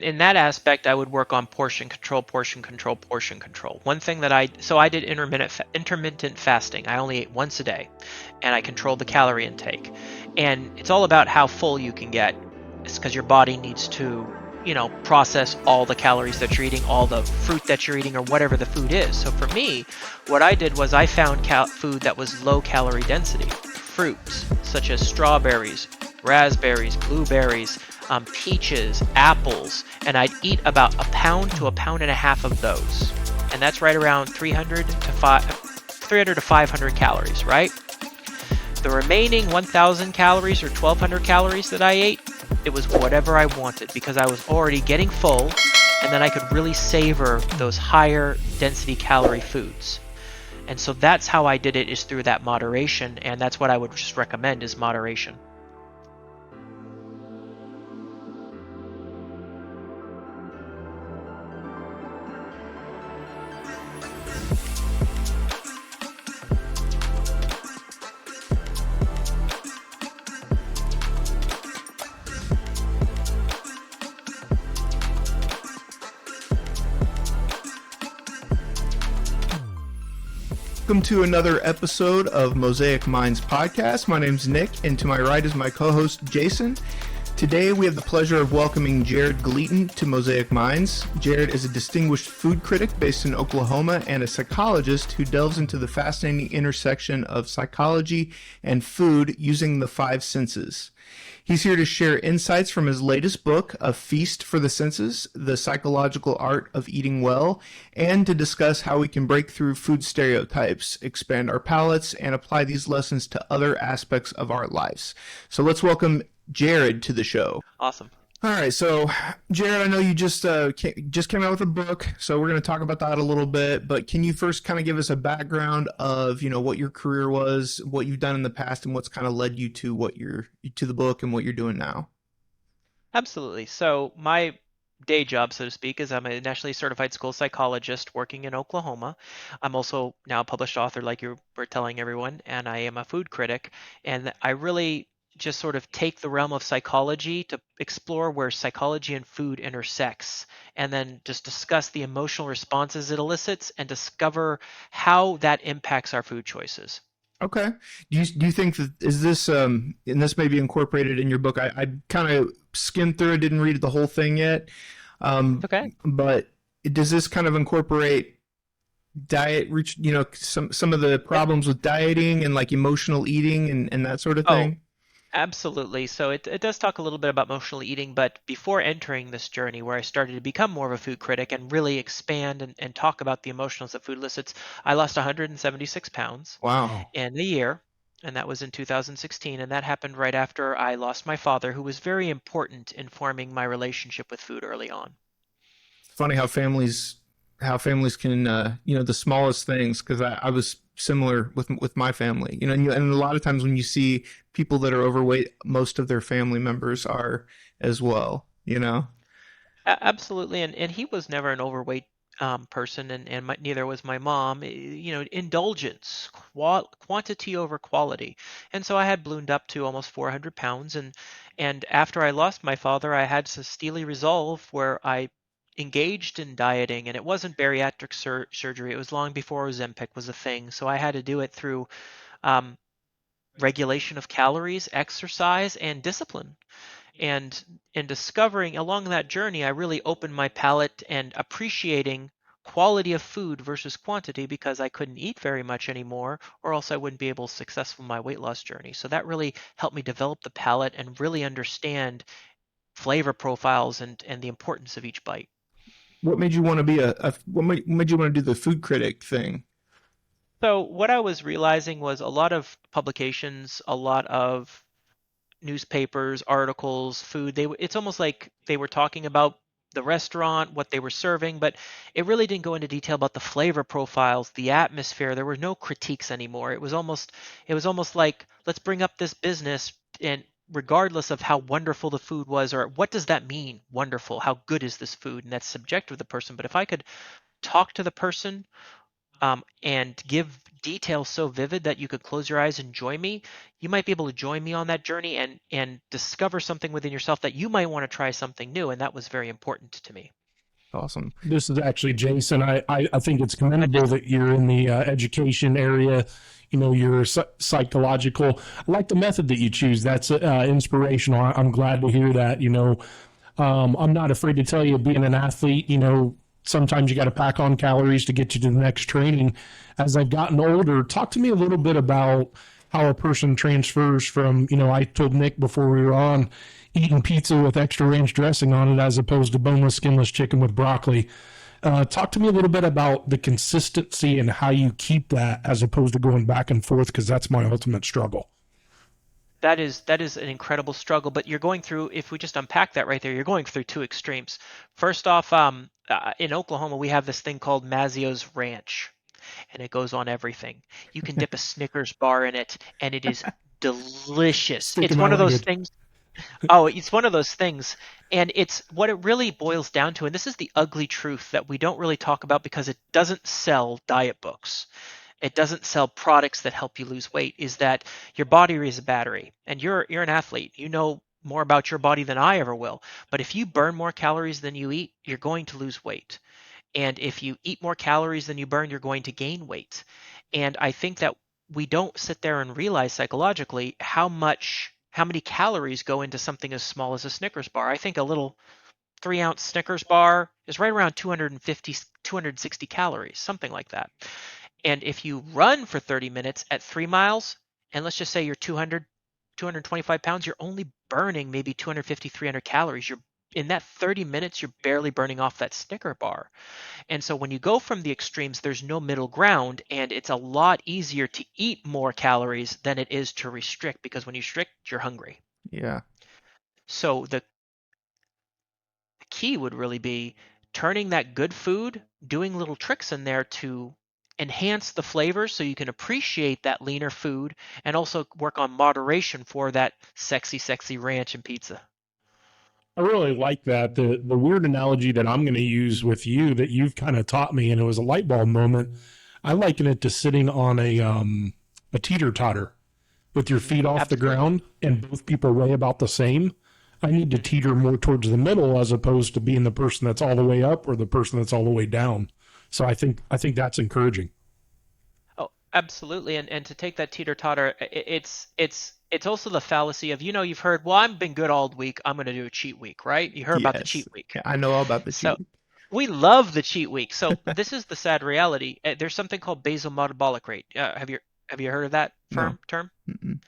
in that aspect, I would work on portion control, portion control, portion control. One thing that I did intermittent fasting. I only ate once a day, and I controlled the calorie intake. And it's all about how full you can get. It's because your body needs to, process all the calories that you're eating, all the fruit that you're eating, or whatever the food is. So for me, what I did was I found food that was low calorie density, fruits such as strawberries, raspberries, blueberries, peaches, apples, and I'd eat about a pound to a pound and a half of those. And that's right around 300 to 500 calories, right? The remaining 1,000 calories or 1,200 calories that I ate, it was whatever I wanted because I was already getting full, and then I could really savor those higher density calorie foods. And so that's how I did it, is through that moderation, and that's what I would just recommend is moderation. Welcome to another episode of Mosaic Minds Podcast. My name's Nick, and to my right is my co-host, Jason. Today, we have the pleasure of welcoming Jared Gleaton to Mosaic Minds. Jared is a distinguished food critic based in Oklahoma and a psychologist who delves into the fascinating intersection of psychology and food using the five senses. He's here to share insights from his latest book, A Feast for the Senses, The Psychological Art of Eating Well, and to discuss how we can break through food stereotypes, expand our palates, and apply these lessons to other aspects of our lives. So let's welcome Jared to the show. Awesome. All right, so Jared, I know you just came out with a book, so we're going to talk about that a little bit. But can you first kind of give us a background of what your career was, what you've done in the past, and what's kind of led you to to the book and what you're doing now? Absolutely. So my day job, so to speak, is I'm a nationally certified school psychologist working in Oklahoma. I'm also now a published author, like you were telling everyone, and I am a food critic. And I really just sort of take the realm of psychology to explore where psychology and food intersects, and then just discuss the emotional responses it elicits and discover how that impacts our food choices. Okay. Do you think that is this and this may be incorporated in your book? I kind of skimmed through it, didn't read the whole thing yet. Okay. But does this kind of incorporate diet, some of the Yep. problems with dieting and like emotional eating and that sort of Oh, thing? absolutely. So it does talk a little bit about emotional eating, but before entering this journey where I started to become more of a food critic and really expand and talk about the emotions that food elicits, I lost 176 pounds Wow. in the year, and that was in 2016. And that happened right after I lost my father, who was very important in forming my relationship with food early on. It's funny how families can the smallest things, because I was similar with my family, and a lot of times when you see people that are overweight, most of their family members are as well. Absolutely, and he was never an overweight person, and neither was my mom. Indulgence, quantity over quality, and so I had ballooned up to almost 400 pounds, and after I lost my father, I had some steely resolve where I engaged in dieting, and it wasn't bariatric surgery. It was long before Ozempic was a thing, so I had to do it through um, regulation of calories, exercise, and discipline. And in discovering along that journey, I really opened my palate and appreciating quality of food versus quantity because I couldn't eat very much anymore, or else I wouldn't be able to successful in my weight loss journey. So that really helped me develop the palate and really understand flavor profiles and the importance of each bite. What made you want to be what made you want to do the food critic thing? So what I was realizing was a lot of publications, a lot of newspapers, articles, food. It's almost like they were talking about the restaurant, what they were serving, but it really didn't go into detail about the flavor profiles, the atmosphere. There were no critiques anymore. It was almost like let's bring up this business and regardless of how wonderful the food was or what does that mean, wonderful, how good is this food? And that's subjective to the person. But if I could talk to the person and give details so vivid that you could close your eyes and join me, you might be able to join me on that journey and discover something within yourself that you might want to try something new. And that was very important to me. Awesome. This is actually Jason. I think it's I commendable just that you're in the education area. You know, you're psychological. I like the method that you choose. That's inspirational. I'm glad to hear that. I'm not afraid to tell you, being an athlete, sometimes you got to pack on calories to get you to the next training. As I've gotten older, talk to me a little bit about how a person transfers from, I told Nick before we were on, eating pizza with extra ranch dressing on it as opposed to boneless, skinless chicken with broccoli. Talk to me a little bit about the consistency and how you keep that as opposed to going back and forth, because that's my ultimate struggle. that is an incredible struggle, but you're going through, if we just unpack that right there, you're going through two extremes. First off, in Oklahoma, we have this thing called Mazio's Ranch, and it goes on everything. You can dip a Snickers bar in it, and it is delicious. Sticking It's my one of those language. things. Oh, it's one of those things. And it's what it really boils down to. And this is the ugly truth that we don't really talk about because it doesn't sell diet books. It doesn't sell products that help you lose weight, is that your body is a battery. And you're an athlete. You know more about your body than I ever will. But if you burn more calories than you eat, you're going to lose weight. And if you eat more calories than you burn, you're going to gain weight. And I think that we don't sit there and realize psychologically how many calories go into something as small as a Snickers bar. I think a little 3-ounce Snickers bar is right around 250, 260 calories, something like that. And if you run for 30 minutes at 3 miles, and let's just say you're 200, 225 pounds, you're only burning maybe 250, 300 calories. You're in that 30 minutes, you're barely burning off that Snicker bar. And so when you go from the extremes, there's no middle ground, and it's a lot easier to eat more calories than it is to restrict, because when you restrict, you're hungry. Yeah. So the key would really be turning that good food, doing little tricks in there to enhance the flavors so you can appreciate that leaner food, and also work on moderation for that sexy, sexy ranch and pizza. I really like that. The weird analogy that I'm going to use with you that you've kind of taught me, and it was a light bulb moment. I liken it to sitting on a teeter totter with your feet off the Absolutely. ground, and both people weigh about the same. I need to Mhm. teeter more towards the middle as opposed to being the person that's all the way up or the person that's all the way down. So I think that's encouraging. Oh, absolutely. And to take that teeter totter, it's also the fallacy of, you've heard, well, I've been good all week, I'm going to do a cheat week, right? You heard about the Yes. cheat week. Yeah, I know all about the So cheating. we love the cheat week. So this is the sad reality. There's something called basal metabolic rate. Have you heard of that No. term? Mm-mm.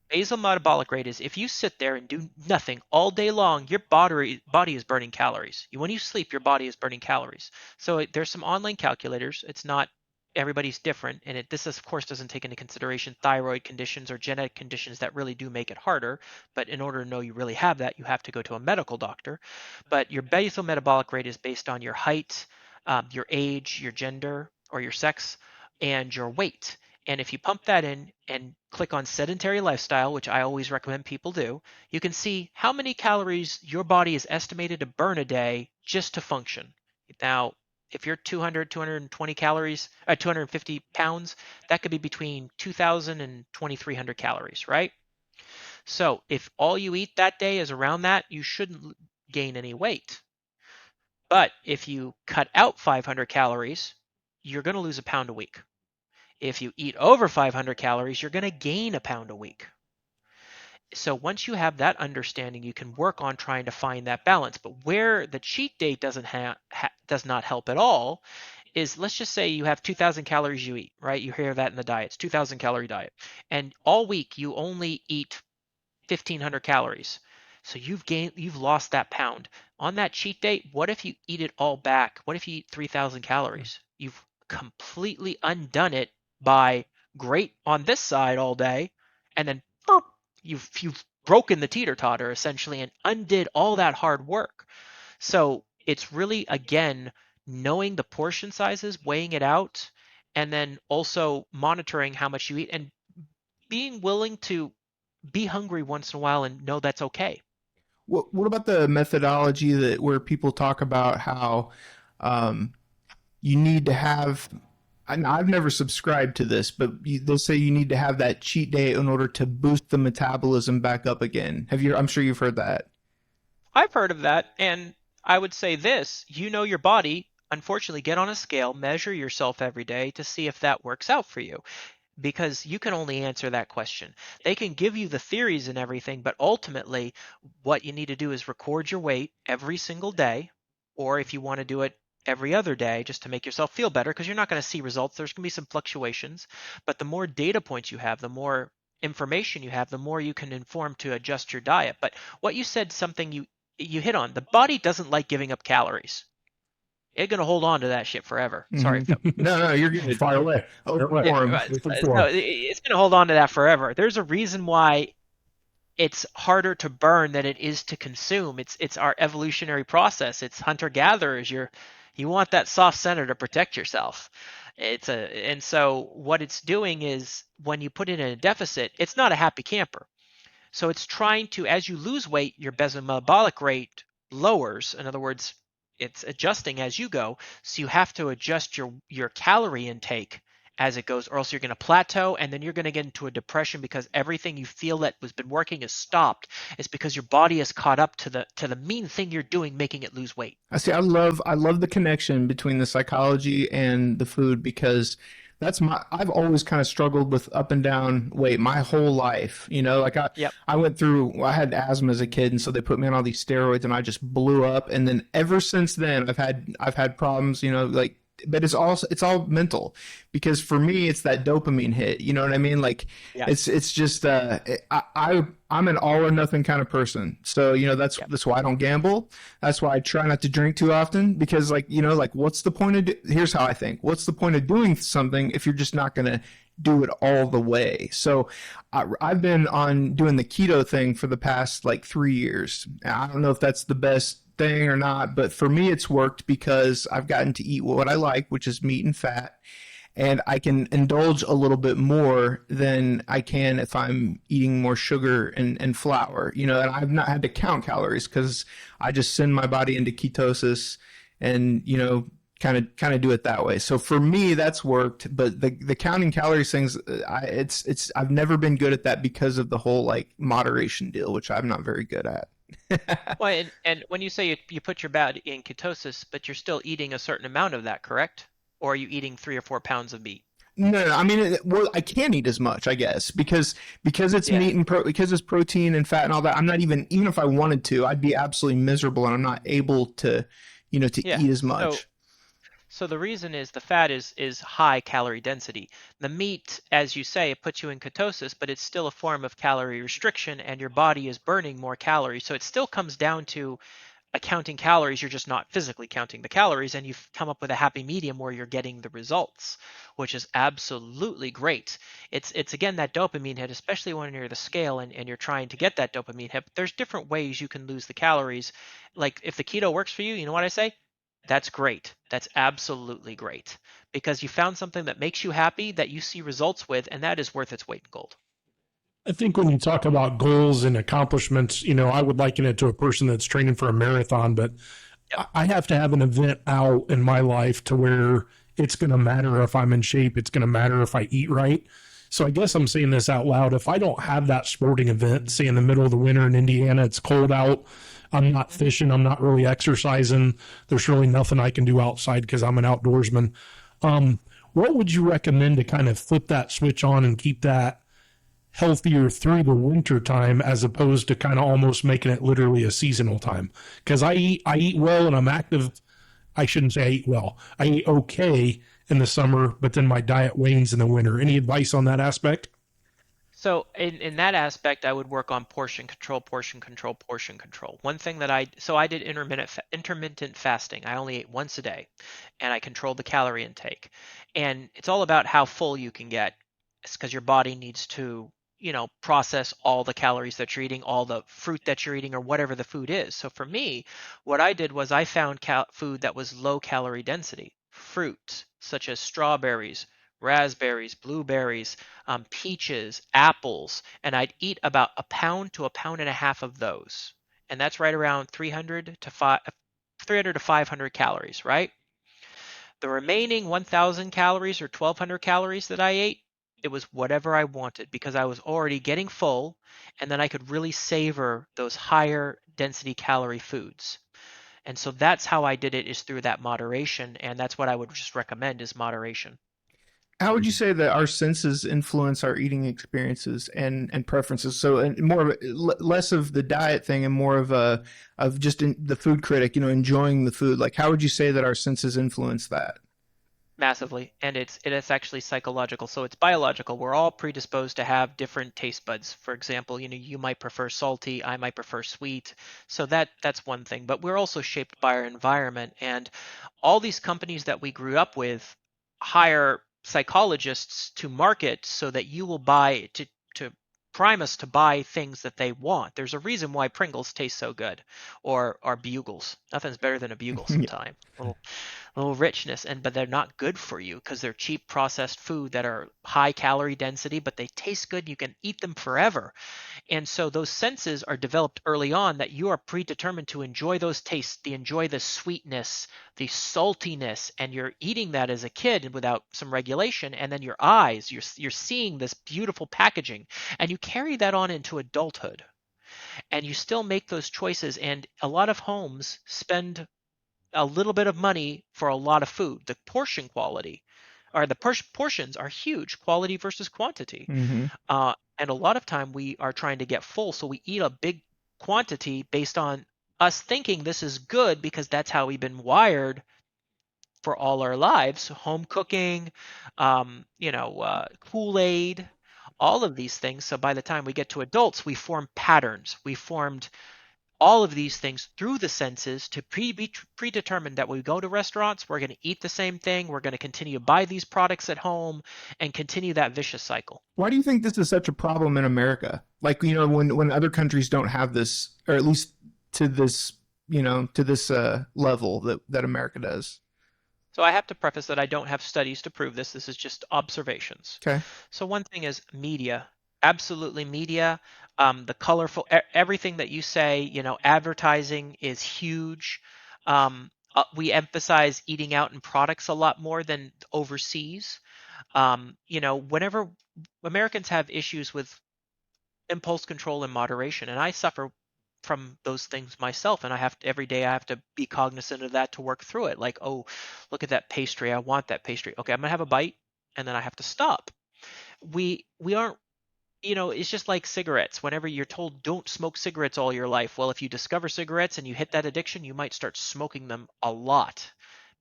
Basal metabolic rate is if you sit there and do nothing all day long, your body is burning calories. When you sleep, your body is burning calories. So there's some online calculators. It's not everybody's different, and this of course doesn't take into consideration thyroid conditions or genetic conditions that really do make it harder. But in order to know you really have that, you have to go to a medical doctor. But your basal metabolic rate is based on your height, your age, your gender or your sex, and your weight. And if you pump that in and click on sedentary lifestyle, which I always recommend people do, you can see how many calories your body is estimated to burn a day just to function. Now, if you're 200, 220 calories, 250 pounds, that could be between 2,000 and 2,300 calories, right? So if all you eat that day is around that, you shouldn't gain any weight. But if you cut out 500 calories, you're going to lose a pound a week. If you eat over 500 calories, you're going to gain a pound a week. So once you have that understanding, you can work on trying to find that balance. But where the cheat day does not help at all is, let's just say you have 2,000 calories you eat, right? You hear that in the diets, 2,000 calorie diet, and all week you only eat 1,500 calories. So you've lost that pound. On that cheat day, what if you eat it all back? What if you eat 3,000 calories? You've completely undone it by great on this side all day, and then boop, you've broken the teeter totter essentially and undid all that hard work. So it's really, again, knowing the portion sizes, weighing it out, and then also monitoring how much you eat and being willing to be hungry once in a while and know that's okay. What about the methodology that where people talk about how um, you need to have I've never subscribed to this, but they'll say you need to have that cheat day in order to boost the metabolism back up again. Have you? I'm sure you've heard that. I've heard of that, and I would say this, your body, unfortunately, get on a scale, measure yourself every day to see if that works out for you, because you can only answer that question. They can give you the theories and everything, but ultimately, what you need to do is record your weight every single day, or if you want to do it every other day just to make yourself feel better, because you're not going to see results. There's going to be some fluctuations, but the more data points you have, the more information you have, the more you can inform to adjust your diet. But what you said, something you hit on, the body doesn't like giving up calories. It's going to hold on to that shit forever. Sorry if that. No, no, you're good. Fire away. Fire Open away. Yeah, forum. right. Open No, forum. it's going to hold on to that forever. There's a reason why it's harder to burn than it is to consume. It's our evolutionary process. It's hunter gatherers. You want that soft center to protect yourself. And so what it's doing is when you put it in a deficit, it's not a happy camper. So it's trying to, as you lose weight, your basal metabolic rate lowers. In other words, it's adjusting as you go. So you have to adjust your calorie intake as it goes, or else you're going to plateau, and then you're going to get into a depression because everything you feel that was been working is stopped. It's because your body has caught up to the mean thing you're doing, making it lose weight. I see. I love the connection between the psychology and the food because I've always kind of struggled with up and down weight my whole life. Like Yep. I had asthma as a kid, and so they put me on all these steroids, and I just blew up. And then ever since then, I've had problems. Like, but it's all mental because for me it's that dopamine hit. You know what I mean? Like Yeah. it's just I'm an all or nothing kind of person. So Yep. that's why I don't gamble. That's why I try not to drink too often because like what's the point of here's how I think. What's the point of doing something if you're just not going to do it all the way? So I've been on doing the keto thing for the past like 3 years. I don't know if that's the best thing or not, but for me it's worked because I've gotten to eat what I like, which is meat and fat, and I can indulge a little bit more than I can if I'm eating more sugar and flour. And I've not had to count calories because I just send my body into ketosis and kind of do it that way. So for me, that's worked. But the counting calories things, I've never been good at that because of the whole like moderation deal, which I'm not very good at. Well, and when you say you put your body in ketosis, but you're still eating a certain amount of that, correct? Or are you eating 3 or 4 pounds of meat? No, no, I mean, well, I can't eat as much, I guess, because it's Yeah. meat and because it's protein and fat and all that. I'm not even if I wanted to, I'd be absolutely miserable, and I'm not able to Yeah. eat as So much. So the reason is the fat is high calorie density. The meat, as you say, it puts you in ketosis, but it's still a form of calorie restriction, and your body is burning more calories. So it still comes down to counting calories. You're just not physically counting the calories, and you've come up with a happy medium where you're getting the results, which is absolutely great. It's again that dopamine hit, especially when you're the scale and you're trying to get that dopamine hit. There's different ways you can lose the calories. Like if the keto works for you, you know what I say? That's great. That's absolutely great because you found something that makes you happy that you see results with, and that is worth its weight in gold. I think when you talk about goals and accomplishments, I would liken it to a person that's training for a marathon, but Yep. I have to have an event out in my life to where it's going to matter if I'm in shape. It's going to matter if I eat right. So I guess I'm saying this out loud. If I don't have that sporting event, say in the middle of the winter in Indiana, it's cold out, I'm not fishing, I'm not really exercising, there's really nothing I can do outside because I'm an outdoorsman. Um, what would you recommend to kind of flip that switch on and keep that healthier through the winter time as opposed to kind of almost making it literally a seasonal time? Because I eat well and I'm active. I shouldn't say I eat well. I eat okay in the summer, but then my diet wanes in the winter. Any advice on that aspect? So in that aspect, I would work on portion control, portion control, portion control. One thing that I did intermittent fasting. I only ate once a day, and I controlled the calorie intake. And it's all about how full you can get. It's because your body needs to, process all the calories that you're eating, all the fruit that you're eating, or whatever the food is. So for me, what I did was I found food that was low calorie density, fruit such as strawberries, raspberries, blueberries, peaches, apples, and I'd eat about a pound to a pound and a half of those. And that's right around 300 to 500 calories, right? The remaining 1,000 calories or 1,200 calories that I ate, it was whatever I wanted because I was already getting full, and then I could really savor those higher density calorie foods. And so that's how I did it, is through that moderation, and that's what I would just recommend is moderation. How would you say that our senses influence our eating experiences and preferences? So, and more of less of the diet thing and more of just the food critic, enjoying the food. Like, how would you say that our senses influence that? Massively, and it's actually psychological, so it's biological. We're all predisposed to have different taste buds. For example, you might prefer salty, I might prefer sweet, so that's one thing. But we're also shaped by our environment, and all these companies that we grew up with hire psychologists to market so that you will buy to prime us to buy things that they want. There's a reason why Pringles taste so good, or Bugles. Nothing's better than a Bugle Yeah. sometime. Little richness, but they're not good for you because they're cheap processed food that are high calorie density, but they taste good. You can eat them forever. And so those senses are developed early on that you are predetermined to enjoy those tastes, to enjoy the sweetness, the saltiness, and you're eating that as a kid without some regulation. And then your eyes, you're seeing this beautiful packaging, and you carry that on into adulthood. And you still make those choices. And a lot of homes spend a little bit of money for a lot of food. The portion quality, or the portions are huge, quality versus quantity. Hmm. And a lot of time we are trying to get full, so we eat a big quantity based on us thinking this is good because that's how we've been wired for all our lives. Home cooking, Kool-Aid, all of these things. So by the time we get to adults, we form patterns. We formed all of these things through the senses to be predetermined that when we go to restaurants, we're going to eat the same thing. We're going to continue to buy these products at home and continue that vicious cycle. Why do you think this is such a problem in America? Like, when other countries don't have this, or at least to this, level that America does. So I have to preface that I don't have studies to prove this. This is just observations. Okay. So one thing is media. Absolutely media. The colorful, everything that you say, advertising is huge. We emphasize eating out in products a lot more than overseas. Whenever Americans have issues with impulse control and moderation, and I suffer from those things myself, and every day I have to be cognizant of that to work through it. Like, oh, look at that pastry, I want that pastry. Okay, I'm gonna have a bite, and then I have to stop. We aren't, it's just like cigarettes. Whenever you're told don't smoke cigarettes all your life, well, if you discover cigarettes and you hit that addiction, you might start smoking them a lot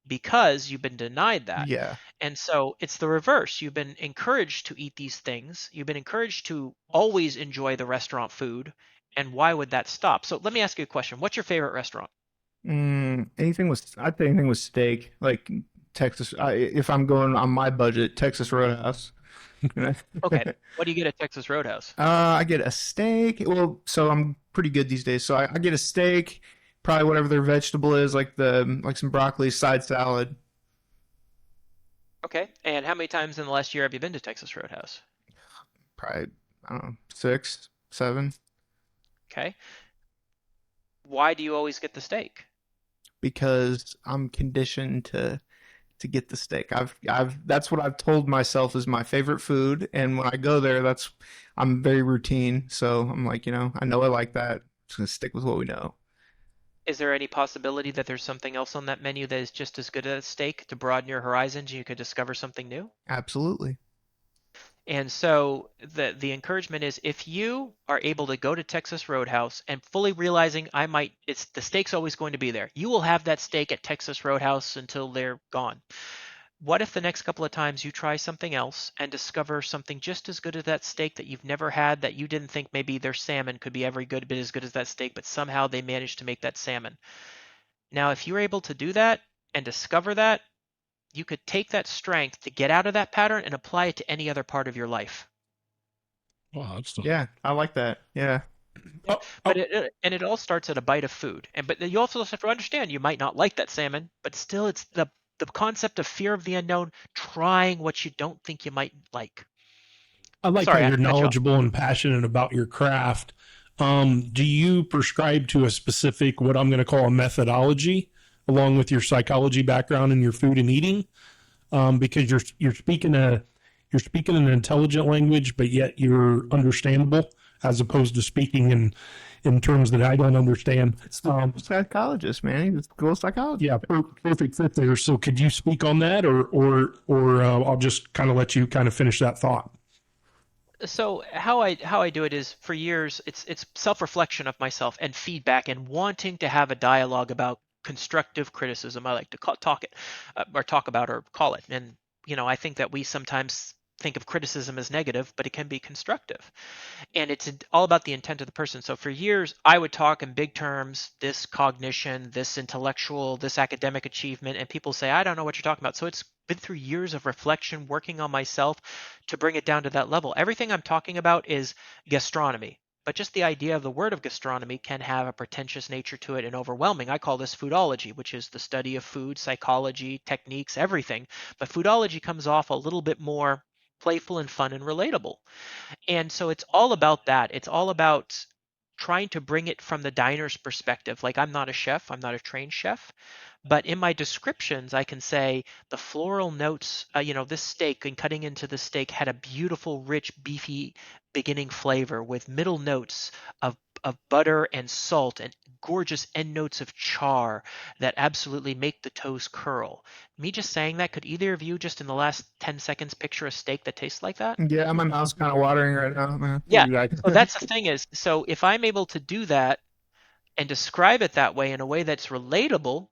because you've been denied that. Yeah. And so it's the reverse. You've been encouraged to eat these things. You've been encouraged to always enjoy the restaurant food. And why would that stop? So let me ask you a question. What's your favorite restaurant? I'd say anything with steak, like Texas. If I'm going on my budget, Texas Roadhouse. Okay. What do you get at Texas Roadhouse? I get a steak. Well, so I'm pretty good these days. So I get a steak, probably whatever their vegetable is, like some broccoli, side salad. Okay. And how many times in the last year have you been to Texas Roadhouse? Probably, I don't know, 6, 7. Okay. Why do you always get the steak? Because I'm conditioned to get the steak. I've that's what I've told myself is my favorite food, and when I go there, I'm very routine. So I'm like, I know I like that. Just gonna stick with what we know. Is there any possibility that there's something else on that menu that is just as good as steak to broaden your horizons and you could discover something new? Absolutely. And so the encouragement is if you are able to go to Texas Roadhouse and fully realizing it's the steak's always going to be there. You will have that steak at Texas Roadhouse until they're gone. What if the next couple of times you try something else and discover something just as good as that steak that you've never had, that you didn't think maybe their salmon could be every bit as good as that steak, but somehow they managed to make that salmon. Now, if you're able to do that and discover that, you could take that strength to get out of that pattern and apply it to any other part of your life. Wow, that's Yeah, I like that. Yeah. oh, But oh, it all starts at a bite of food. But you also have to understand you might not like that salmon, but still it's the concept of fear of the unknown, trying what you don't think you might like. I like how Sorry, I you're cut you off. knowledgeable and passionate about your craft. Do you prescribe to a specific, what I'm going to call a methodology? along with your psychology background and your food and eating, because you're speaking an intelligent language, but yet you're understandable as opposed to speaking in terms that I don't understand. It's the psychologist, man. He's a cool psychologist. Yeah, perfect fit there. So could you speak on that, or I'll just kind of let you kind of finish that thought. So how I do it is, for years it's self-reflection of myself and feedback and wanting to have a dialogue about constructive criticism. I like to talk it or talk about or call it. And I think that we sometimes think of criticism as negative, but it can be constructive. And it's all about the intent of the person. So for years, I would talk in big terms, this cognition, this intellectual, this academic achievement, and people say, I don't know what you're talking about. So it's been through years of reflection, working on myself to bring it down to that level. Everything I'm talking about is gastronomy. But just the idea of the word of gastronomy can have a pretentious nature to it and overwhelming. I call this foodology, which is the study of food, psychology, techniques, everything. But foodology comes off a little bit more playful and fun and relatable. And so it's all about that. It's all about trying to bring it from the diner's perspective. Like, I'm not a chef, I'm not a trained chef, but in my descriptions, I can say the floral notes, this steak and cutting into the steak had a beautiful, rich, beefy beginning flavor with middle notes of butter and salt and gorgeous end notes of char that absolutely make the toes curl. Me just saying that, could either of you just in the last 10 seconds picture a steak that tastes like that? Yeah, my mouth's kind of watering right now, man. Yeah. So Exactly. that's the thing is, so if I'm able to do that and describe it that way in a way that's relatable,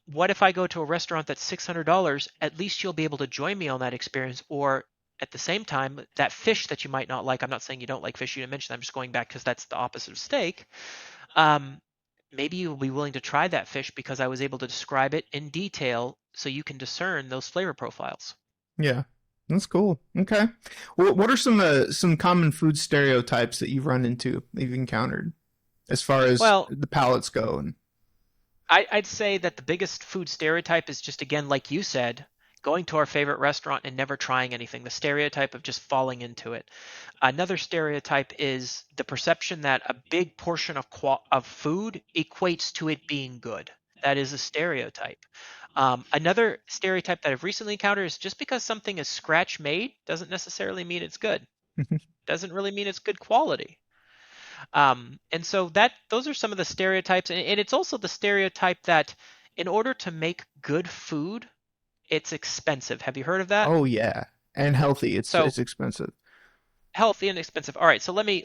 what if I go to a restaurant that's $600? At least you'll be able to join me on that experience. Or at the same time, that fish that you might not like, I'm not saying you don't like fish, you didn't mention that, I'm just going back because that's the opposite of steak. Um, Maybe you'll be willing to try that fish because I was able to describe it in detail so you can discern those flavor profiles. Yeah, that's cool. Okay. Well, what are some common food stereotypes that you've run into, that you've encountered, as far as Well, the palates go? And I'd say that the biggest food stereotype is just, again, like you said, going to our favorite restaurant and never trying anything, the stereotype of just falling into it. Another stereotype is the perception that a big portion of food equates to it being good. That is a stereotype. Another stereotype that I've recently encountered is just because something is scratch made doesn't necessarily mean it's good. Doesn't really mean it's good quality. And so those are some of the stereotypes, and it's also the stereotype that in order to make good food, it's expensive. Have you heard of that? oh yeah, and healthy. So It's expensive. healthy and expensive. All right. So let me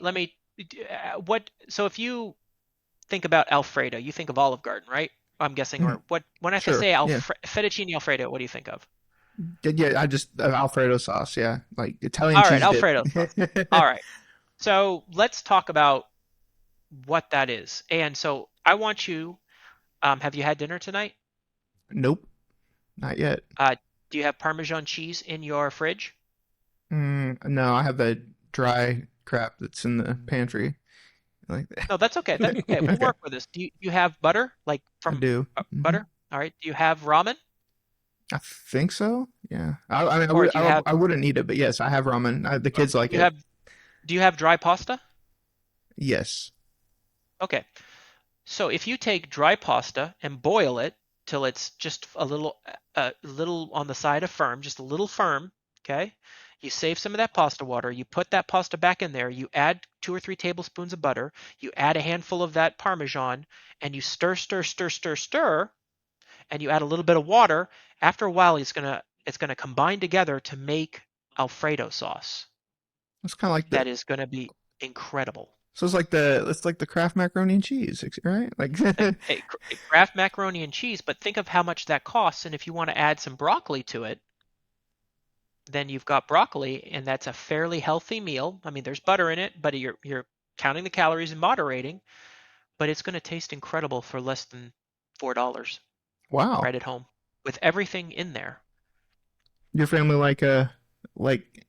what so if you think about Alfredo, you think of Olive Garden, right? I'm guessing, Mhm. or what when I Sure. say Yeah. fettuccine Alfredo, what do you think of? Yeah. I just Alfredo sauce. Yeah, like Italian All right, cheese dip. Alfredo sauce. All right. So let's talk about what that is. And so I want you, have you had dinner tonight? Nope, not yet. Uh, do you have Parmesan cheese in your fridge? No, I have the dry crap that's in the pantry. Like that. No, that's okay. That's okay. We'll Okay, work with this. Do you have butter, like I from do. butter? All right. Do you have ramen, I think so. Yeah. I mean, or do you have I wouldn't eat it, but yes, I have ramen. The kids like you it. have do you have dry pasta? Yes. Okay. So if you take dry pasta and boil it till it's just a little on the side of firm, just a little firm, okay? You save some of that pasta water, you put that pasta back in there, you add 2 or 3 tablespoons of butter, you add a handful of that Parmesan, and you stir, stir, stir, stir, stir, and you add a little bit of water. After a while, it's gonna combine together to make Alfredo sauce. It's kind of like the That is gonna be incredible. so it's like the Kraft macaroni and cheese, right? Like A Kraft macaroni and cheese, but think of how much that costs. And if you want to add some broccoli to it, then you've got broccoli, and that's a fairly healthy meal. I mean, there's butter in it, but you're counting the calories and moderating, but it's going to taste incredible for less than $4 wow. right at home with everything in there. Your family like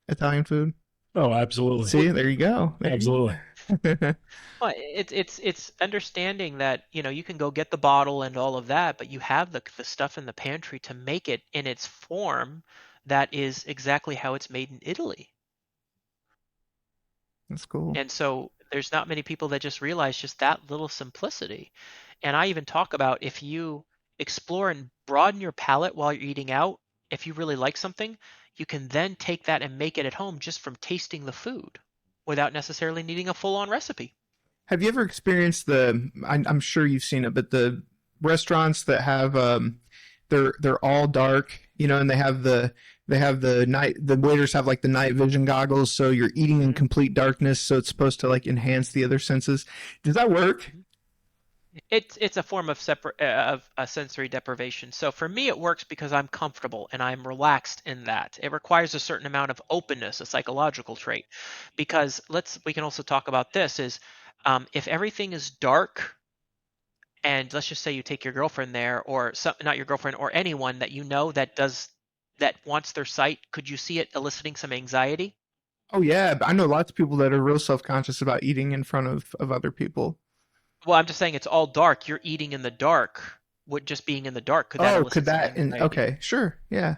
Italian food? Oh, absolutely, See, there you go. There absolutely. you go. Well, it's understanding that you can go get the bottle and all of that, but you have the stuff in the pantry to make it in its form that is exactly how it's made in Italy. That's cool. And so there's not many people that just realize just that little simplicity. And I even talk about if you explore and broaden your palate while you're eating out, if you really like something, you can then take that and make it at home just from tasting the food without necessarily needing a full on recipe. Have you ever experienced I'm sure you've seen it, but the restaurants that have they're all dark, and they have the night the waiters have like the night vision goggles, so you're eating in Mhm. complete darkness, so it's supposed to like enhance the other senses. Does that work? It's a form of of a sensory deprivation. So for me, it works because I'm comfortable and I'm relaxed in that. It requires a certain amount of openness, a psychological trait. Because we can also talk about this is if everything is dark, and let's just say you take your girlfriend there, or some, not your girlfriend, or anyone that you know that wants their sight, could you see it eliciting some anxiety? Oh yeah, but I know lots of people that are real self-conscious about eating in front of other people. Well, I'm just saying it's all dark. You're eating in the dark. Would just being in the dark, could that Oh, could elicit some that and anxiety? okay, sure. Yeah.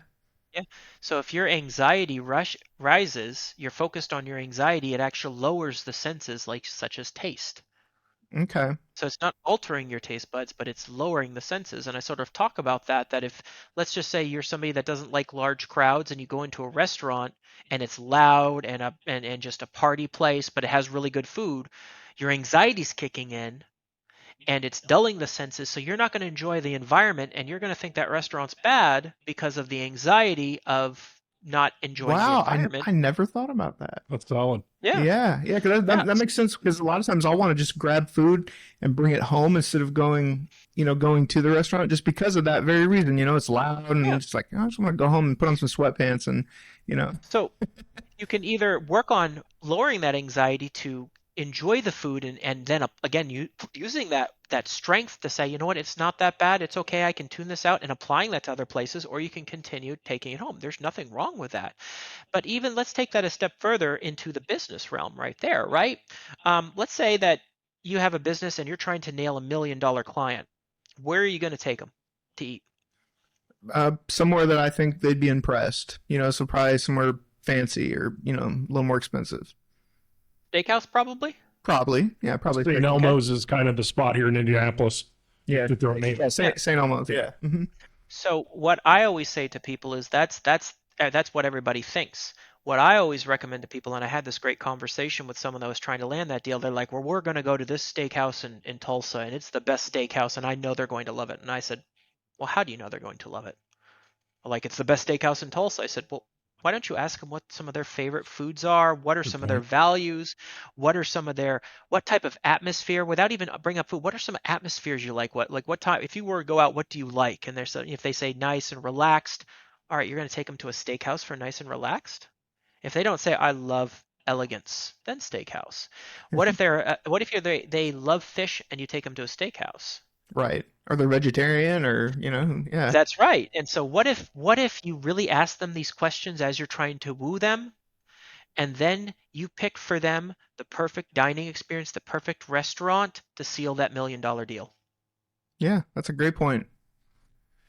Yeah. So if your anxiety rises, you're focused on your anxiety, it actually lowers the senses like such as taste. Okay. So it's not altering your taste buds, but it's lowering the senses. And I sort of talk about that if let's just say you're somebody that doesn't like large crowds and you go into a restaurant and it's loud and just a party place, but it has really good food, your anxiety's kicking in and it's dulling the senses, so you're not going to enjoy the environment and you're going to think that restaurant's bad because of the anxiety of not enjoying the Wow, environment. I never thought about that. That's solid. Yeah. Yeah, yeah, because Yeah. that makes sense. Because a lot of times I'll want to just grab food and bring it home instead of going to the restaurant, just because of that very reason. It's loud and Yeah. it's like, I just want to go home and put on some sweatpants and you know. So you can either work on lowering that anxiety to enjoy the food and then again using that strength to say, you know what, it's not that bad, it's okay, I can tune this out, and applying that to other places, or you can continue taking it home. There's nothing wrong with that. But even let's take that a step further into the business realm right there, right? Let's say that you have a business and you're trying to nail $1 million client. Where are you going to take them to eat? Somewhere that I think they'd be impressed. So probably somewhere fancy or a little more expensive. Steakhouse, probably. Probably, yeah, probably. St. Okay. Elmo's is kind of the spot here in Indianapolis Yeah, to throw a name. yeah. Yeah. Saint Elmo's. Yeah. So what I always say to people is that's what everybody thinks. What I always recommend to people, and I had this great conversation with someone that was trying to land that deal. They're like, "Well, we're going to go to this steakhouse in Tulsa, and it's the best steakhouse, and I know they're going to love it." And I said, "Well, how do you know they're going to love it?" Well, like, it's the best steakhouse in Tulsa. I said, "Well, why don't you ask them what some of their favorite foods are? What are Good some of their point. values? What are some of their what type of atmosphere? Without even bring up food, what are some atmospheres you like? What time? If you were to go out, what do you like?" And if they say nice and relaxed, all right, you're going to take them to a steakhouse for nice and relaxed. If they don't say I love elegance, then steakhouse. What if they love fish and you take them to a steakhouse? Right. Or they're vegetarian, or yeah. That's right. And so what if you really ask them these questions as you're trying to woo them, and then you pick for them the perfect dining experience, the perfect restaurant to seal that $1 million deal? Yeah, that's a great point.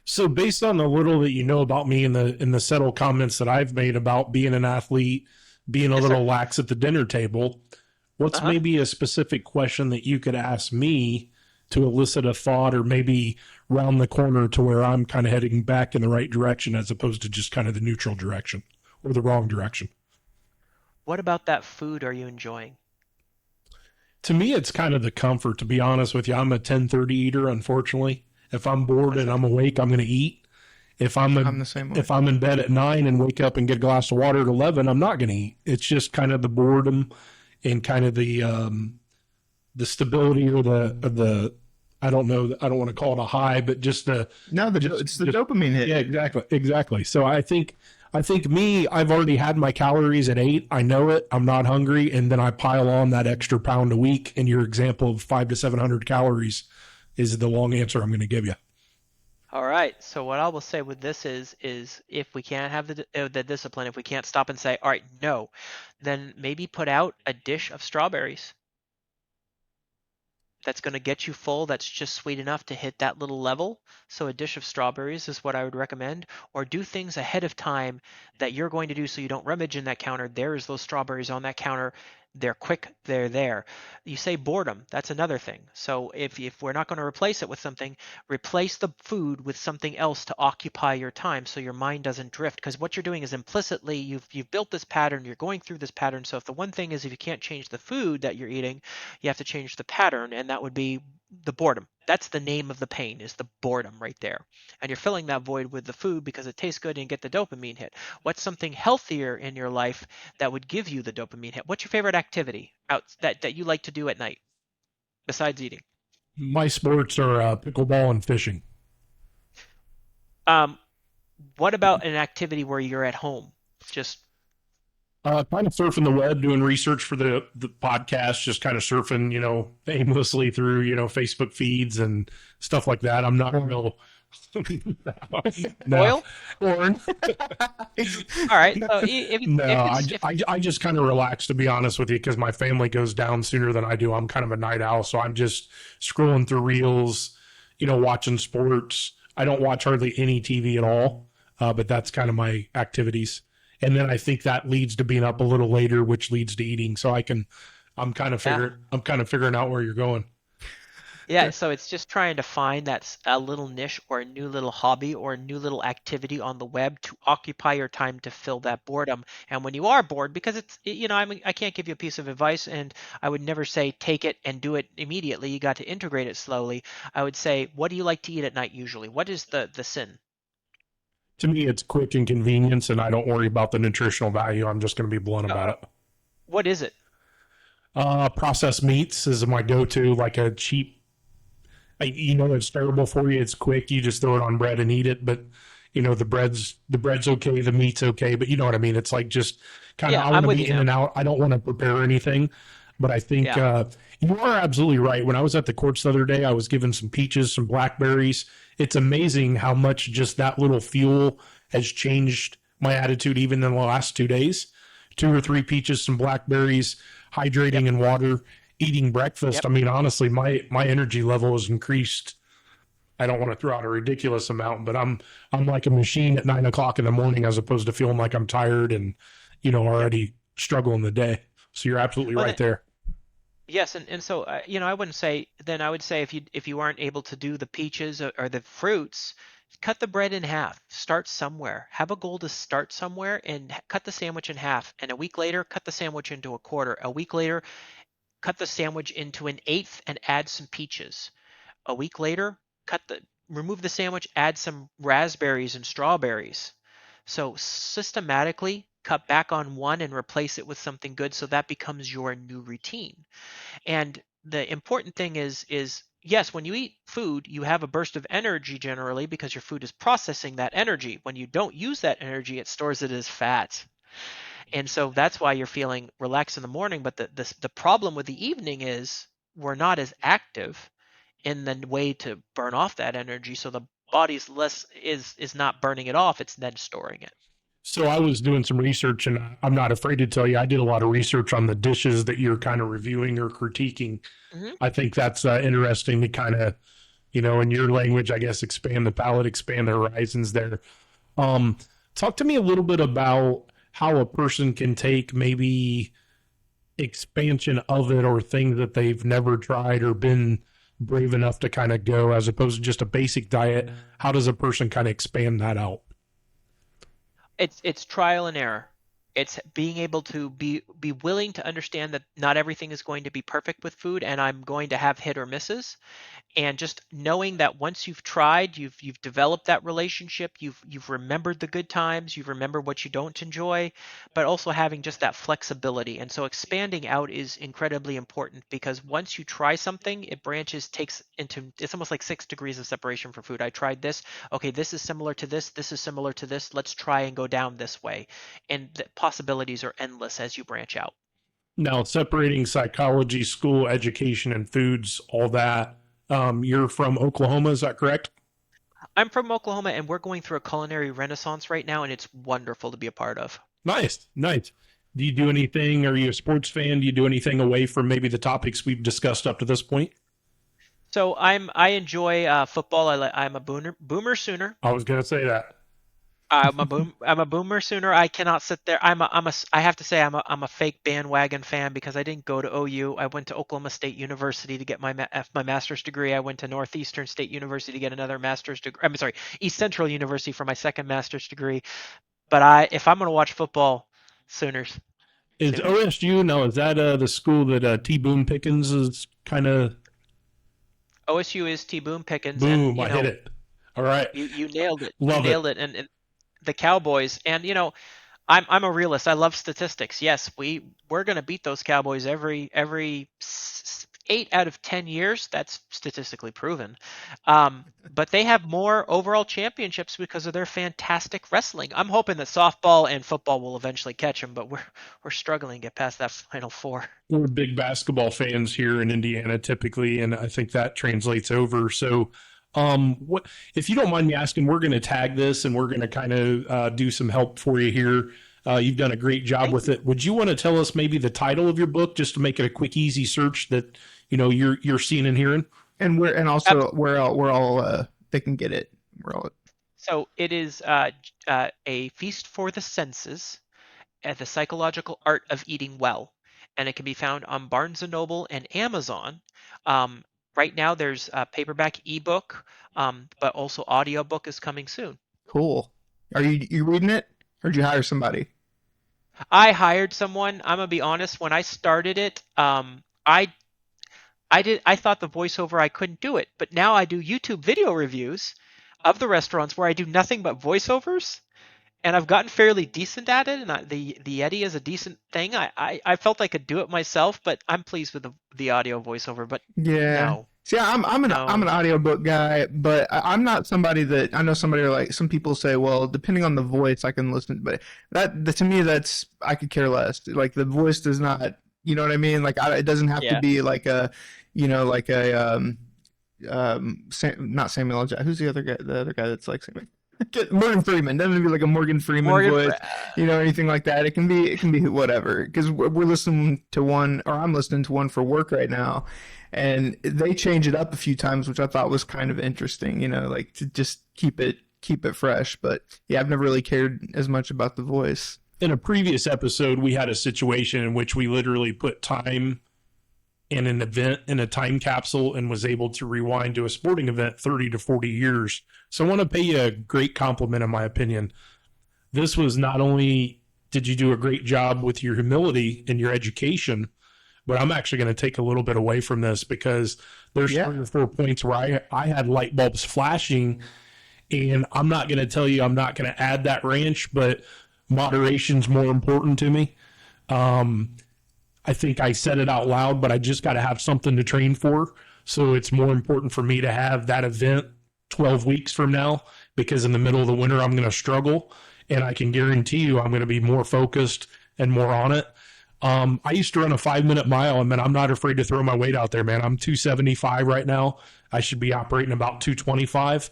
So based on the little that you know about me and the subtle comments that I've made about being an athlete, being a Yes, sir. little lax at the dinner table, what's Uh-huh. maybe a specific question that you could ask me to elicit a thought or maybe round the corner to where I'm kind of heading back in the right direction as opposed to just kind of the neutral direction or the wrong direction? What about that food are you enjoying? To me, it's kind of the comfort, to be honest with you. I'm a 10:30 eater, unfortunately. If I'm bored and Listen, I'm awake, I'm going to eat. If I'm I'm a, the same way. if I'm in bed at 9 and wake up and get a glass of water at 11, I'm not going to eat. It's just kind of the boredom and kind of the stability or the I don't know, I don't want to call it a high, but just the No, it's the dopamine hit. yeah, exactly. So I think me, I've already had my calories at 8. I know it. I'm not hungry, and then I pile on that extra pound a week. And your example of 500 to 700 calories is the long answer I'm going to give you. all right. So what I will say with this is if we can't have the discipline, if we can't stop and say, all right, no, then maybe put out a dish of strawberries that's going to get you full, that's just sweet enough to hit that little level. So a dish of strawberries is what I would recommend. Or do things ahead of time that you're going to do so you don't rummage in that counter. There's those strawberries on that counter. They're quick, they're there. You say boredom, that's another thing. So if we're not going to replace it with something, replace the food with something else to occupy your time so your mind doesn't drift. Because what you're doing is implicitly you've built this pattern, you're going through this pattern. So if the one thing is if you can't change the food that you're eating, you have to change the pattern, and that would be the boredom. That's the name of the pain, is the boredom right there. And you're filling that void with the food because it tastes good and you get the dopamine hit. What's something healthier in your life that would give you the dopamine hit? What's your favorite activity out that you like to do at night besides eating? My sports are pickleball and fishing. Um, what about an activity where you're at home? Just Kind of surfing the web, doing research for the podcast, just kind of surfing, aimlessly through, Facebook feeds and stuff like that. I'm not real. No, oil? porn. All right. So No, if it's if I just kind of relax, to be honest with you, because my family goes down sooner than I do. I'm kind of a night owl, so I'm just scrolling through reels, watching sports. I don't watch hardly any TV at all, but that's kind of my activities. And then I think that leads to being up a little later, which leads to eating. So yeah. I'm kind of figuring out where you're going. Yeah, so it's just trying to find a little niche or a new little hobby or a new little activity on the web to occupy your time to fill that boredom. And when you are bored, because I can't give you a piece of advice, and I would never say take it and do it immediately. You got to integrate it slowly. I would say, what do you like to eat at night usually? What is the sin? To me, it's quick and convenience, and I don't worry about the nutritional value. I'm just going to be blunt about it. What is it? Processed meats is my go-to, like a cheap. It's terrible for you. It's quick. You just throw it on bread and eat it. But the bread's okay. The meat's okay. But you know what I mean. It's like just kind of Yeah, I want I'm to with be you in now. and out. I don't want to prepare anything. But I think Yeah. you are absolutely right. When I was at the courts the other day, I was given some peaches, some blackberries. It's amazing how much just that little fuel has changed my attitude even in the last 2 days. 2 or 3 peaches, some blackberries, Yep. hydrating in water, eating breakfast. Yep. I mean, honestly, my energy level has increased. I don't want to throw out a ridiculous amount, but I'm like a machine at 9 o'clock in the morning as opposed to feeling like I'm tired and Yep. already struggling the day. So you're absolutely Well, right there. yes, and so I wouldn't say then I would say if you aren't able to do the peaches or the fruits, cut the bread in half. Start somewhere. Have a goal to start somewhere and cut the sandwich in half. And a week later, cut the sandwich into a quarter. A week later, cut the sandwich into an eighth and add some peaches. A week later, remove the sandwich, add some raspberries and strawberries. So systematically cut back on one and replace it with something good so that becomes your new routine. And the important thing is yes, when you eat food, you have a burst of energy generally because your food is processing that energy. When you don't use that energy, it stores it as fat. And so that's why you're feeling relaxed in the morning. But the problem with the evening is we're not as active in the way to burn off that energy. So the body's less is not burning it off, it's then storing it. So I was doing some research, and I'm not afraid to tell you, I did a lot of research on the dishes that you're kind of reviewing or critiquing. Hmm. I think that's interesting to kind of, in your language, I guess, expand the palate, expand the horizons there. Um, Talk to me a little bit about how a person can take maybe expansion of it or things that they've never tried or been brave enough to kind of go as opposed to just a basic diet. How does a person kind of expand that out? It's trial and error. It's being able to be willing to understand that not everything is going to be perfect with food, and I'm going to have hit or misses, and just knowing that once you've tried, you've developed that relationship, you've remembered the good times, you've remembered what you don't enjoy, but also having just that flexibility. And so expanding out is incredibly important because once you try something, it branches takes into it's almost like 6 degrees of separation for food. I tried this. Okay, this is similar to this. This is similar to this. Let's try and go down this way. And the possibilities are endless as you branch out. Now, separating psychology, school, education, and foods, all that. You're from Oklahoma, is that correct? I'm from Oklahoma and we're going through a culinary renaissance right now, and it's wonderful to be a part of. Nice, nice. Do you do anything? Are you a sports fan? Do you do anything away from maybe the topics we've discussed up to this point? So I enjoy football. I'm a boomer Sooner. I was going to say that. I'm a boomer sooner. I cannot sit there. I have to say I'm a fake bandwagon fan because I didn't go to OU. I went to Oklahoma State University to get my master's degree. I went to Northeastern State University to get another master's degree. I'm sorry, East Central University for my second master's degree. But if I'm going to watch football, Sooners. Is Sooners. OSU, no, is that the school that T. Boone Pickens is kind of OSU is T Boone Pickens, and boom? I hit it. All right. you nailed it. You Love nailed it. it. And the Cowboys, and I'm a realist. I love statistics. Yes, we're going to beat those Cowboys every 8 out of 10 years. That's statistically proven. But they have more overall championships because of their fantastic wrestling. I'm hoping that softball and football will eventually catch them, but we're struggling to get past that Final Four. We're big basketball fans here in Indiana typically, and I think that translates over. So, what if you don't mind me asking? We're going to tag this, and we're going to kind of do some help for you here. You've done a great job Thank with you. it. Would you want to tell us maybe the title of your book, just to make it a quick, easy search that you're seeing and hearing? And also we're all they can get it. We're all So it is a feast for the senses at the psychological art of eating well, and it can be found on Barnes and Noble and Amazon. Right now, there's a paperback ebook, but also audiobook is coming soon. cool. Are you reading it, or did you hire somebody? I hired someone. I'm gonna be honest. When I started it, I thought the voiceover I couldn't do it, but now I do YouTube video reviews of the restaurants where I do nothing but voiceovers, and I've gotten fairly decent at it. And the Yeti is a decent thing. I felt I could do it myself, but I'm pleased with the audio voiceover. But Yeah. no, See, I'm an no, audiobook guy, but I'm not somebody that I know somebody are like some people say, well, depending on the voice, I can listen, but to me that's I could care less. Like the voice does not, you know what I mean? Like it doesn't have to yeah, be like a, like a not Samuel L. Who's the other guy? The other guy that's like Morgan Freeman. Doesn't be like a Morgan Freeman Morgan. voice, anything like that. It can be whatever. Because we're listening to one, or I'm listening to one for work right now, and they change it up a few times, which I thought was kind of interesting. Like to just keep it fresh. But yeah, I've never really cared as much about the voice. In a previous episode, we had a situation in which we literally put time in an event in a time capsule and was able to rewind to a sporting event 30 to 40 years. So I want to pay you a great compliment, in my opinion. This was not only did you do a great job with your humility and your education, but I'm actually going to take a little bit away from this because there's Yeah. 3 or 4 points where I had light bulbs flashing, and I'm not going to tell you I'm not going to add that ranch, but moderation's more important to me. I think I said it out loud, but I just got to have something to train for. So it's more important for me to have that event 12 weeks from now because in the middle of the winter, I'm going to struggle. And I can guarantee you I'm going to be more focused and more on it. I used to run a 5 minute mile, and man, I'm not afraid to throw my weight out there, man. I'm 275 right now. I should be operating about 225.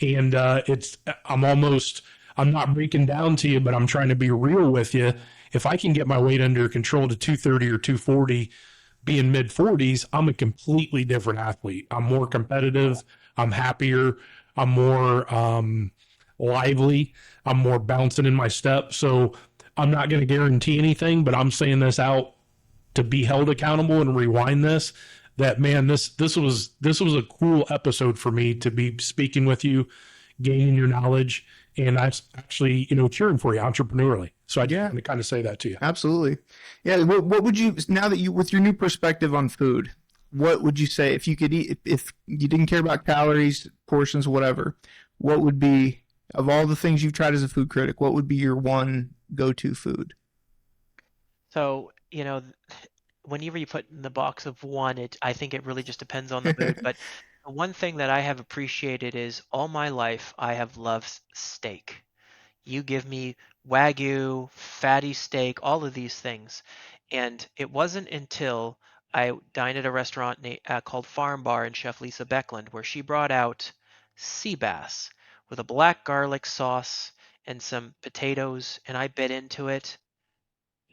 And I'm not breaking down to you, but I'm trying to be real with you. If I can get my weight under control to 230 or 240, being mid 40s, I'm a completely different athlete. I'm more competitive. I'm happier. I'm more lively. I'm more bouncing in my step. So I'm not going to guarantee anything, but I'm saying this out to be held accountable and rewind this. That man, this was a cool episode for me to be speaking with you, gaining your knowledge, and I actually cheering for you entrepreneurially. So I just Yeah. want to kind of say that to you. Absolutely. Yeah. What would you, now that with your new perspective on food, what would you say if you could eat, if you didn't care about calories, portions, whatever, what would be, of all the things you've tried as a food critic, what would be your one go-to food? So whenever you put in the box of one, I think it really just depends on the mood. But the one thing that I have appreciated is all my life I have loved steak. You give me Wagyu, fatty steak, all of these things. And it wasn't until I dined at a restaurant called Farm Bar in Chef Lisa Beckland where she brought out sea bass with a black garlic sauce and some potatoes, and I bit into it,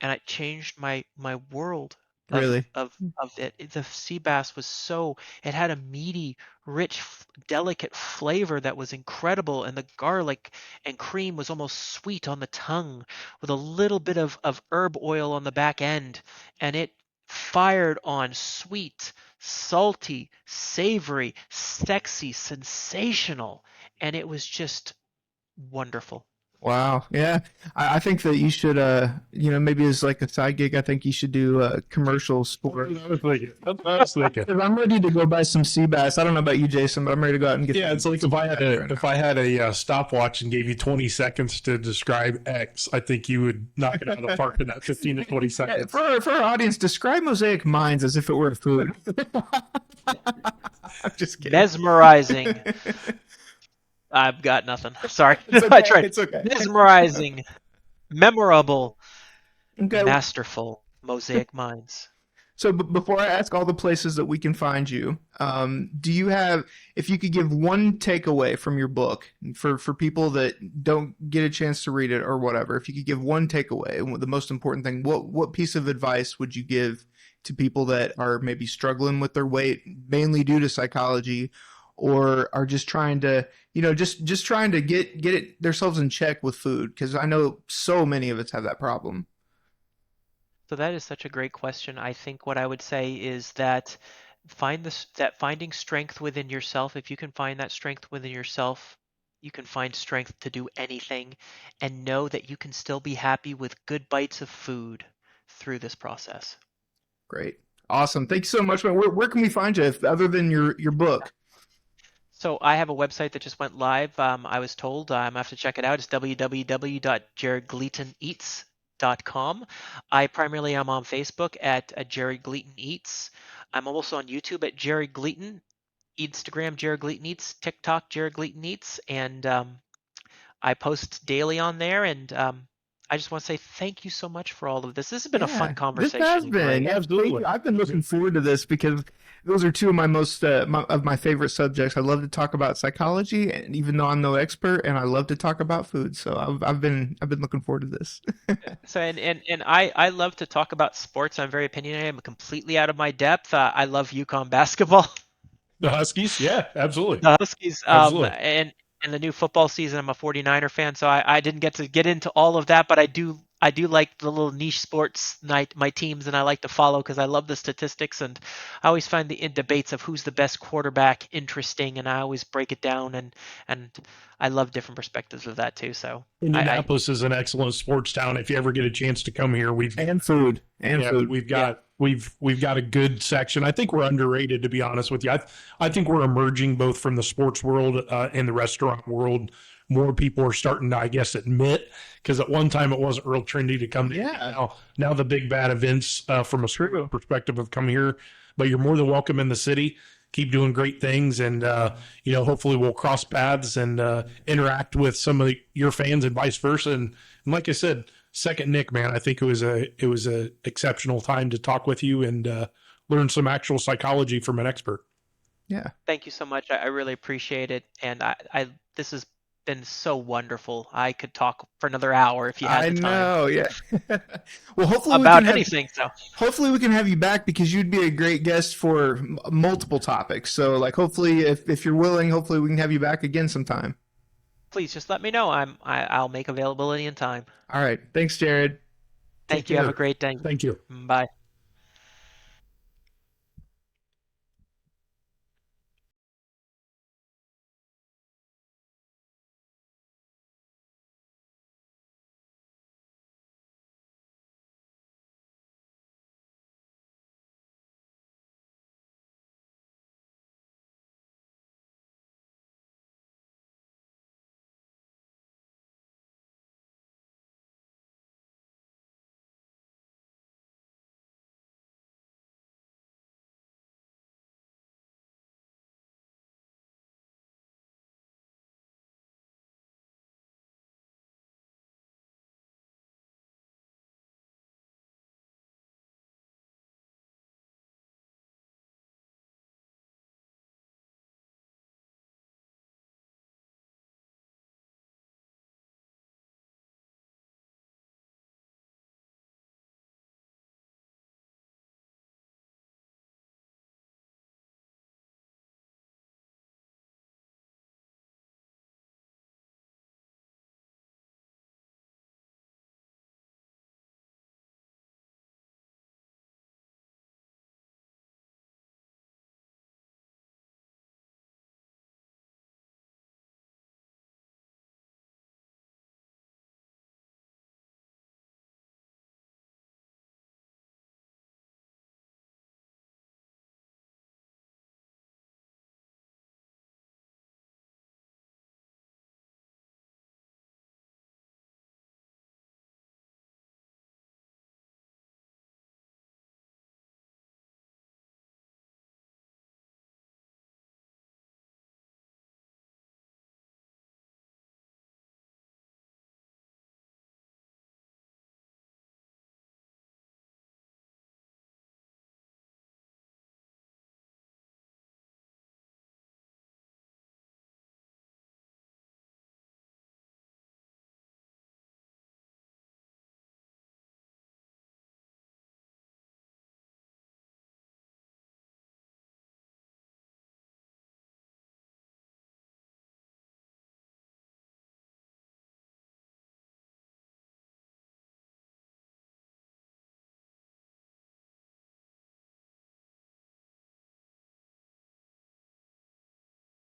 and it changed my world. Really? of it. The sea bass was so, it had a meaty, rich, delicate flavor that was incredible, and the garlic and cream was almost sweet on the tongue with a little bit of herb oil on the back end, and it fired on sweet, salty, savory, sexy, sensational, and it was just wonderful. Wow. Yeah. I think that you should, maybe as like a side gig, I think you should do commercials for. I was thinking. That's what I was thinking. 'Cause I'm ready to go buy some sea bass. I don't know about you, Jason, but I'm ready to go out and get Yeah, some it's like if I had a stopwatch and gave you 20 seconds to describe X, I think you would knock it out of the park in that 15 to 20 Yeah, seconds. for our audience, describe Mosaic Minds as if it were a food. I'm just kidding. Mesmerizing. I've got nothing. Sorry. It's I okay. tried. It's okay. Mesmerizing, memorable, Okay. masterful Mosaic Minds. So before I ask all the places that we can find you, do you have, if you could give one takeaway from your book for people that don't get a chance to read it or whatever, if you could give one takeaway, and the most important thing, what piece of advice would you give to people that are maybe struggling with their weight, mainly due to psychology, or are just trying to, just trying to get it themselves in check with food? Because I know so many of us have that problem. So that is such a great question. I think what I would say is that finding strength within yourself. If you can find that strength within yourself, you can find strength to do anything, and know that you can still be happy with good bites of food through this process. Great. Awesome. Thank you so much, man. Where can we find you other than your book? So I have a website that just went live. I was told I have to check it out. It's www.jaredgleatoneats.com. I primarily am on Facebook at Jared Gleaton Eats. I'm also on YouTube at Jared Gleaton, Instagram Jared Gleaton Eats, TikTok Jared Gleaton Eats, and I post daily on there. And I just want to say thank you so much for all of this. This has been a fun Yeah, this conversation. has and been. great. Yeah, Absolutely. I've been looking forward to this because those are two of my most of my favorite subjects. I love to talk about psychology, and even though I'm no expert, and I love to talk about food. So I've been looking forward to this. So and I love to talk about sports. I'm very opinionated. I'm completely out of my depth. I love UConn basketball. The Huskies? Yeah, absolutely. The Huskies, Absolutely. and the new football season. I'm a 49er fan, so I didn't get into all of that, but I do like the little niche sports night, my teams, and I like to follow because I love the statistics, and I always find the debates of who's the best quarterback interesting, and I always break it down, and I love different perspectives of that too. So Indianapolis is an excellent sports town. If you ever get a chance to come here, And food. we've got a good section. I think we're underrated, to be honest with you. I think we're emerging both from the sports world and the restaurant world. More people are starting to, I guess, admit, because at one time it wasn't real trendy to come to. Yeah. Now the big bad events from a sports perspective have come here, but you're more than welcome in the city. Keep doing great things, and hopefully we'll cross paths and interact with some of your fans and vice versa. And like I said, second Nick, man, I think it was a exceptional time to talk with you and learn some actual psychology from an expert. Yeah. thank you so much. I really appreciate it, and I this has been so wonderful. I could talk for another hour if you had I the time know. Yeah. Well, about anything. So hopefully we can have you back because you'd be a great guest for multiple topics. So like hopefully if you're willing, hopefully we can have you back again sometime. please just let me know. I'll make availability in time. All right. Thanks, Jared. Thank Take you. Have care. a great day. Thank you. Bye.